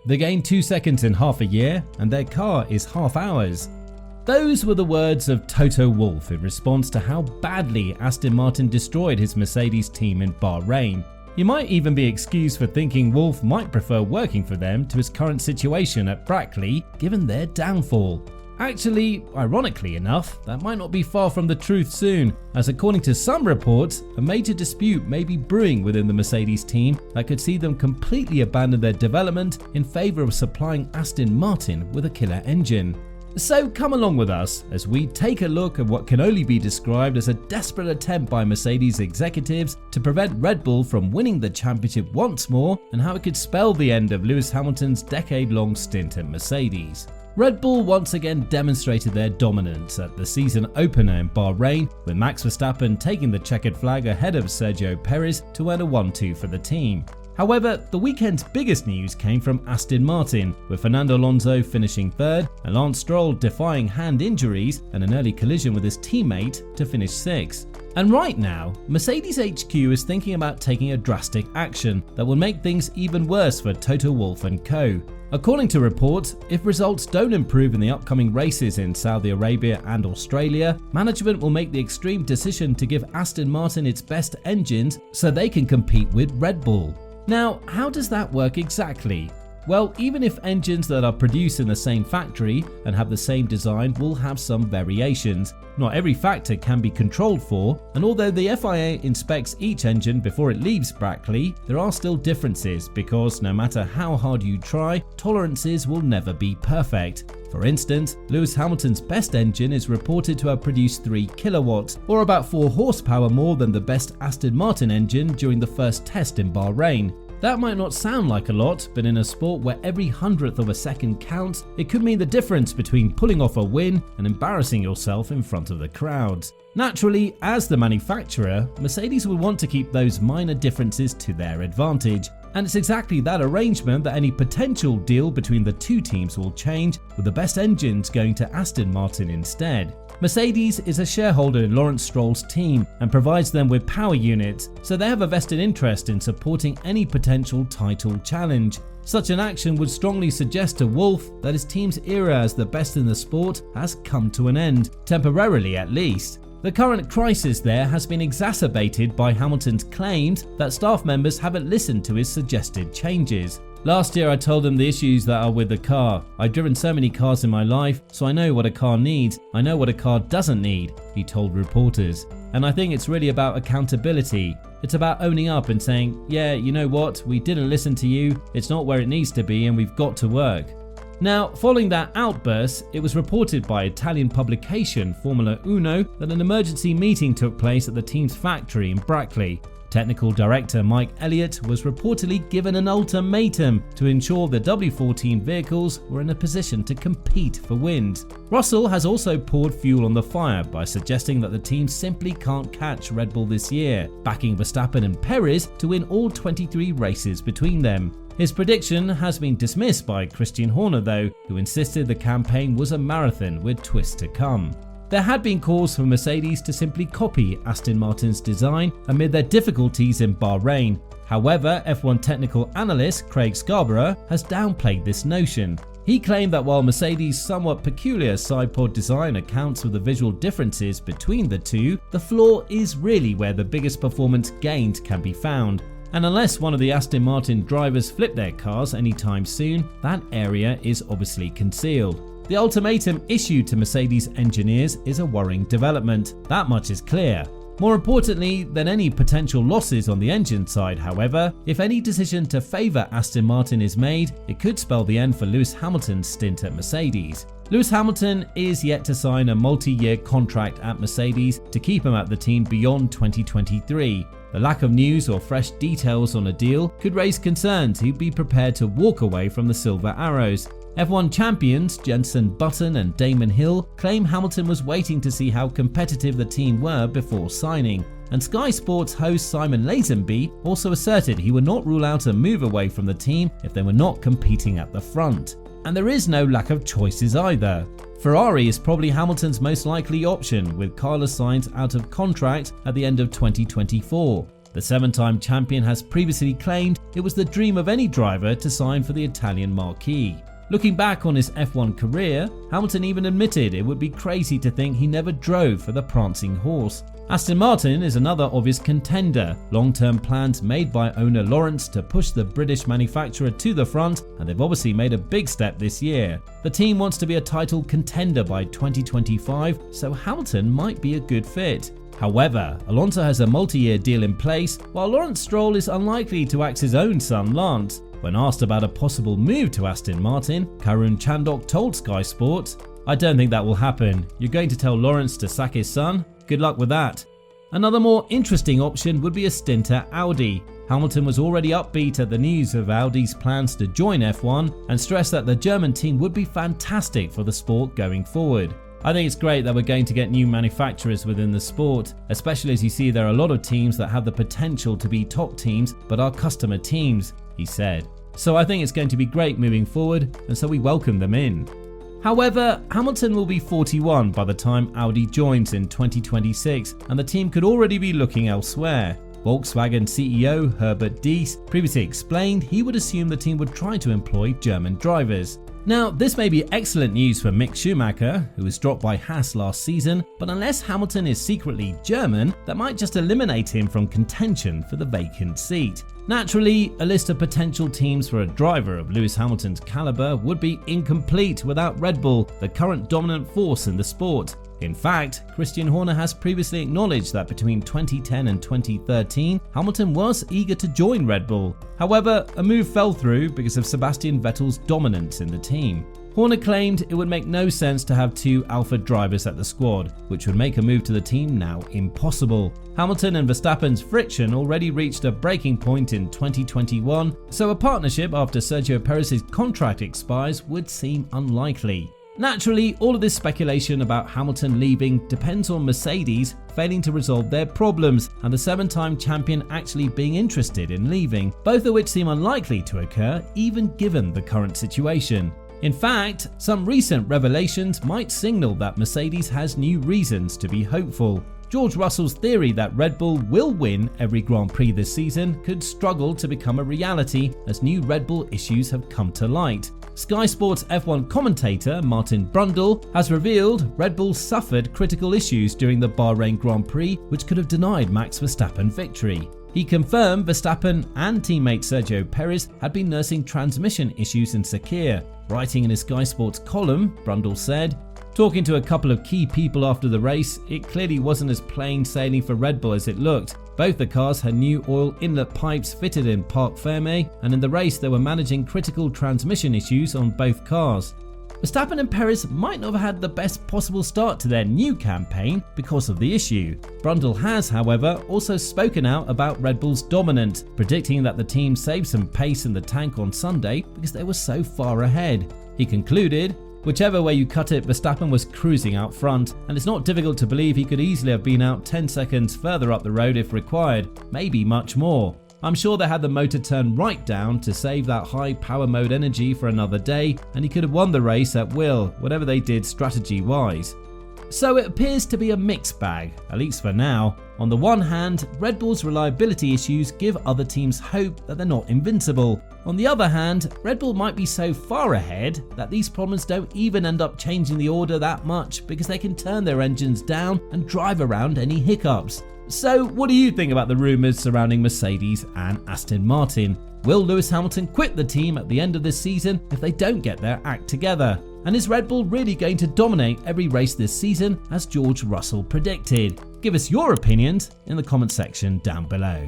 They gain 2 seconds in half a year, and their car is half ours. Those were the words of Toto Wolff in response to how badly Aston Martin destroyed his Mercedes team in Bahrain. You might even be excused for thinking Wolff might prefer working for them to his current situation at Brackley, given their downfall. Actually, ironically enough, that might not be far from the truth soon, as according to some reports, a major dispute may be brewing within the Mercedes team that could see them completely abandon their development in favour of supplying Aston Martin with a killer engine. So come along with us as we take a look at what can only be described as a desperate attempt by Mercedes executives to prevent Red Bull from winning the championship once more, and how it could spell the end of Lewis Hamilton's decade-long stint at Mercedes. Red Bull once again demonstrated their dominance at the season opener in Bahrain, with Max Verstappen taking the checkered flag ahead of Sergio Perez to earn a 1-2 for the team. However, the weekend's biggest news came from Aston Martin, with Fernando Alonso finishing third and Lance Stroll defying hand injuries and an early collision with his teammate to finish sixth. And right now, Mercedes HQ is thinking about taking a drastic action that will make things even worse for Toto Wolff and co. According to reports, if results don't improve in the upcoming races in Saudi Arabia and Australia, management will make the extreme decision to give Aston Martin its best engines so they can compete with Red Bull. Now, how does that work exactly? Well, even if engines that are produced in the same factory and have the same design will have some variations, not every factor can be controlled for, and although the FIA inspects each engine before it leaves Brackley, there are still differences because no matter how hard you try, tolerances will never be perfect. For instance, Lewis Hamilton's best engine is reported to have produced 3 kilowatts, or about 4 horsepower more than the best Aston Martin engine during the first test in Bahrain. That might not sound like a lot, but in a sport where every hundredth of a second counts, it could mean the difference between pulling off a win and embarrassing yourself in front of the crowds. Naturally, as the manufacturer, Mercedes would want to keep those minor differences to their advantage. And it's exactly that arrangement that any potential deal between the two teams will change, with the best engines going to Aston Martin instead. Mercedes is a shareholder in Lawrence Stroll's team and provides them with power units, so they have a vested interest in supporting any potential title challenge. Such an action would strongly suggest to Wolff that his team's era as the best in the sport has come to an end, temporarily at least. The current crisis there has been exacerbated by Hamilton's claims that staff members haven't listened to his suggested changes. Last year I told him the issues that are with the car. I've driven so many cars in my life, so I know what a car needs. I know what a car doesn't need, he told reporters. And I think it's really about accountability. It's about owning up and saying, yeah, you know what, we didn't listen to you, it's not where it needs to be and we've got to work. Now, following that outburst, it was reported by Italian publication Formula Uno that an emergency meeting took place at the team's factory in Brackley. Technical director Mike Elliott was reportedly given an ultimatum to ensure the W14 vehicles were in a position to compete for wins. Russell has also poured fuel on the fire by suggesting that the team simply can't catch Red Bull this year, backing Verstappen and Perez to win all 23 races between them. His prediction has been dismissed by Christian Horner though, who insisted the campaign was a marathon with twists to come. There had been calls for Mercedes to simply copy Aston Martin's design amid their difficulties in Bahrain. However, F1 technical analyst Craig Scarborough has downplayed this notion. He claimed that while Mercedes' somewhat peculiar sidepod design accounts for the visual differences between the two, the flaw is really where the biggest performance gains can be found. And unless one of the Aston Martin drivers flip their cars anytime soon, that area is obviously concealed. The ultimatum issued to Mercedes engineers is a worrying development, that much is clear. More importantly than any potential losses on the engine side, however, if any decision to favour Aston Martin is made, it could spell the end for Lewis Hamilton's stint at Mercedes. Lewis Hamilton is yet to sign a multi-year contract at Mercedes to keep him at the team beyond 2023. The lack of news or fresh details on a deal could raise concerns he'd be prepared to walk away from the Silver Arrows. F1 champions Jenson Button and Damon Hill claim Hamilton was waiting to see how competitive the team were before signing. And Sky Sports host Simon Lazenby also asserted he would not rule out a move away from the team if they were not competing at the front. And there is no lack of choices either. Ferrari is probably Hamilton's most likely option, with Carlos Sainz out of contract at the end of 2024. The 7-time champion has previously claimed it was the dream of any driver to sign for the Italian marquee. Looking back on his F1 career, Hamilton even admitted it would be crazy to think he never drove for the prancing horse. Aston Martin is another obvious contender. Long-term plans made by owner Lawrence to push the British manufacturer to the front, and they've obviously made a big step this year. The team wants to be a title contender by 2025, so Hamilton might be a good fit. However, Alonso has a multi-year deal in place, while Lawrence Stroll is unlikely to axe his own son Lance. When asked about a possible move to Aston Martin, Karun Chandhok told Sky Sports, "I don't think that will happen. You're going to tell Lawrence to sack his son? Good luck with that." Another more interesting option would be a stint at Audi. Hamilton was already upbeat at the news of Audi's plans to join F1 and stressed that the German team would be fantastic for the sport going forward. "I think it's great that we're going to get new manufacturers within the sport, especially as you see there are a lot of teams that have the potential to be top teams but are customer teams," he said. "So I think it's going to be great moving forward, and so we welcome them in." However, Hamilton will be 41 by the time Audi joins in 2026, and the team could already be looking elsewhere. Volkswagen CEO Herbert Diess previously explained he would assume the team would try to employ German drivers. Now, this may be excellent news for Mick Schumacher, who was dropped by Haas last season, but unless Hamilton is secretly German, that might just eliminate him from contention for the vacant seat. Naturally, a list of potential teams for a driver of Lewis Hamilton's caliber would be incomplete without Red Bull, the current dominant force in the sport. In fact, Christian Horner has previously acknowledged that between 2010 and 2013, Hamilton was eager to join Red Bull. However, a move fell through because of Sebastian Vettel's dominance in the team. Horner claimed it would make no sense to have two alpha drivers at the squad, which would make a move to the team now impossible. Hamilton and Verstappen's friction already reached a breaking point in 2021, so a partnership after Sergio Perez's contract expires would seem unlikely. Naturally, all of this speculation about Hamilton leaving depends on Mercedes failing to resolve their problems and the 7-time champion actually being interested in leaving, both of which seem unlikely to occur even given the current situation. In fact, some recent revelations might signal that Mercedes has new reasons to be hopeful. George Russell's theory that Red Bull will win every Grand Prix this season could struggle to become a reality as new Red Bull issues have come to light. Sky Sports F1 commentator Martin Brundle has revealed Red Bull suffered critical issues during the Bahrain Grand Prix which could have denied Max Verstappen victory. He confirmed Verstappen and teammate Sergio Perez had been nursing transmission issues in Sakir. Writing in his Sky Sports column, Brundle said, "Talking to a couple of key people after the race, it clearly wasn't as plain sailing for Red Bull as it looked. Both the cars had new oil inlet pipes fitted in Parc Fermé, and in the race they were managing critical transmission issues on both cars." Verstappen and Perez might not have had the best possible start to their new campaign because of the issue. Brundle has, however, also spoken out about Red Bull's dominance, predicting that the team saved some pace in the tank on Sunday because they were so far ahead. He concluded, "Whichever way you cut it, Verstappen was cruising out front, and it's not difficult to believe he could easily have been out 10 seconds further up the road if required, maybe much more. I'm sure they had the motor turned right down to save that high power mode energy for another day, and he could have won the race at will, whatever they did strategy-wise." So it appears to be a mixed bag, at least for now. On the one hand, Red Bull's reliability issues give other teams hope that they're not invincible. On the other hand, Red Bull might be so far ahead that these problems don't even end up changing the order that much because they can turn their engines down and drive around any hiccups. So what do you think about the rumours surrounding Mercedes and Aston Martin? Will Lewis Hamilton quit the team at the end of this season if they don't get their act together? And is Red Bull really going to dominate every race this season as George Russell predicted? Give us your opinions in the comment section down below.